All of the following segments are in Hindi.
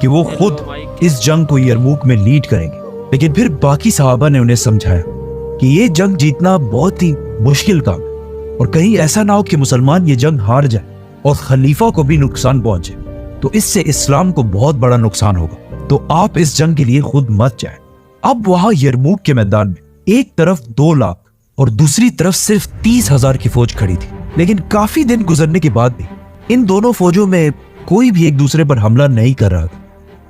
कि वो खुद इस जंग को यरमूक में लीड करेंगे। लेकिन फिर बाकी सहाबा ने उन्हें समझाया कि ये जंग जीतना बहुत ही मुश्किल काम है और कहीं ऐसा ना हो कि मुसलमान ये जंग हार जाए और खलीफा को भी नुकसान पहुंचे, तो इससे इस्लाम को बहुत बड़ा नुकसान होगा, तो आप इस जंग के लिए खुद मत जाएं। अब वहां यरमूक के मैदान में एक तरफ 2 लाख और दूसरी तरफ सिर्फ 30,000 की फौज खड़ी थी। लेकिन काफी दिन गुजरने के बाद भी इन दोनों फौजों में कोई भी एक दूसरे पर हमला नहीं कर रहा था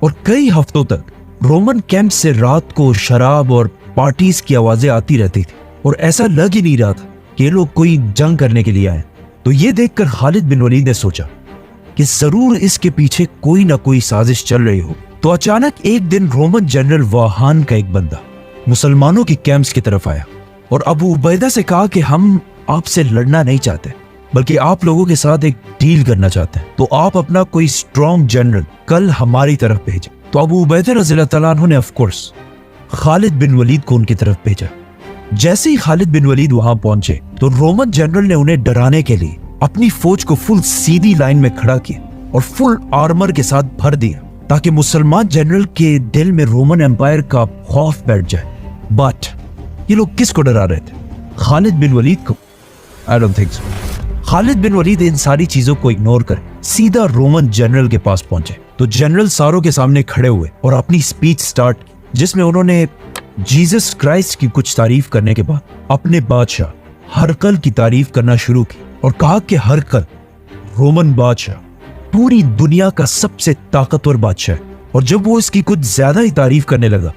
और कई हफ्तों तक रोमन कैंप से रात को शराब और पार्टीज की आवाजें आती रहती थी और ऐसा लग ही नहीं रहा था कि ये लोग कोई जंग करने के लिए आए। तो ये देखकर खालिद बिन वलीद ने सोचा कि जरूर इसके पीछे कोई ना कोई साजिश चल रही हो। तो अचानक एक दिन रोमन जनरल वाहान का एक बंदा मुसलमानों की कैंप्स की तरफ आया और अबू उबैदा से कहा कि हम आपसे लड़ना नहीं चाहते, बल्कि आप लोगों के साथ एक डील करना चाहते हैं, तो आप अपना कोई स्ट्रॉन्ग जनरल कल हमारी तरफ भेजें। तो अबू उबैदा रज़ियल्लाहु तआला अन्हु ने ऑफ कोर्स खालिद बिन वलीद को उनकी तरफ भेजा। जैसे ही खालिद बिन वलीद वहां पहुंचे तो रोमन जनरल ने उन्हें डराने के लिए अपनी फौज को फुल सीधी लाइन में खड़ा किया और फुल आर्मर के साथ भर दिया ताकि मुसलमान जनरल के दिल में रोमन एम्पायर का खौफ बैठ जाए। बट ये लोग किसको डरा रहे थे? खालिद बिन वलीद को? I don't think so. Khalid bin Walid इन सारी चीजों को इग्नोर कर सीधा रोमन जनरल के पास पहुंचे। तो जनरल सारों के सामने खड़े हुए और अपनी स्पीच स्टार्ट की, जिसमें उन्होंने जीसस क्राइस्ट की कुछ तारीफ करने के बाद अपने बादशाह हरकल की तारीफ करना शुरू की और कहा कि हरकल रोमन बादशाह पूरी दुनिया का सबसे ताकतवर बादशाह है। और जब वो इसकी कुछ ज्यादा ही तारीफ करने लगा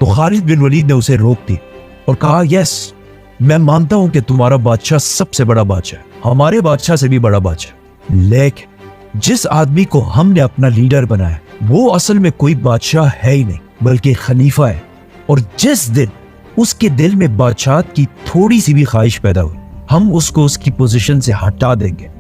तो खालिद बिन वलीद ने उसे रोक दी और कहा, यस, मैं मानता हूं कि तुम्हारा बादशाह सबसे बड़ा बादशाह है, हमारे बादशाह से भी बड़ा बादशाह, लेकिन जिस आदमी को हमने अपना लीडर बनाया वो असल में कोई बादशाह है ही नहीं बल्कि खलीफा है। और जिस दिन उसके दिल में बादशाह की थोड़ी सी भी ख्वाहिश पैदा हुई हम उसको उसकी पोजीशन से हटा देंगे।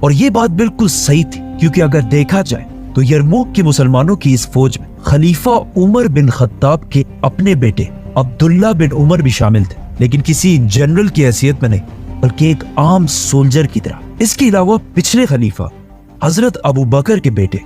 और ये बात बिल्कुल सही थी, क्योंकि अगर देखा जाए तो यरमूक के मुसलमानों की इस फौज में खलीफा उमर बिन खत्ताब के अपने बेटे अब्दुल्ला बिन उमर भी शामिल थे, लेकिन किसी जनरल की हैसियत में नहीं बल्कि एक आम सोल्जर की तरह। इसके अलावा पिछले खलीफा हजरत अबू बकर के बेटे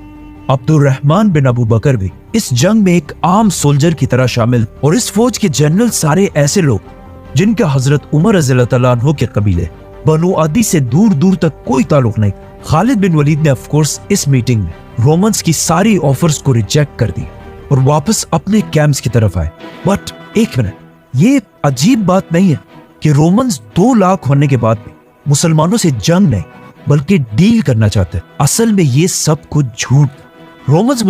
अब्दुर्रहमान बिन अबू बकर भी इस जंग में एक आम सोल्जर की तरह शामिल। और इस फौज के जनरल सारे ऐसे लोग जिनका हजरत उमर रज़ियल्लाहु तआला अन्हु के कबीले बनु अदी से दूर दूर तक कोई ताल्लुक नहीं। खालिद बिन वलीद ने ऑफ कोर्स इस मीटिंग में रोमन्स की सारी ऑफर्स को रिजेक्ट कर दी और वापस अपने कैंप्स की तरफ आए। बट एक मिनट, ये अजीब बात नहीं है कि रोमन्स 2 लाख होने के बाद भी मुसलमानों से जंग नहीं बल्कि डील करना चाहते हैं। असल में ये सब कुछ झूठ। रोमन्स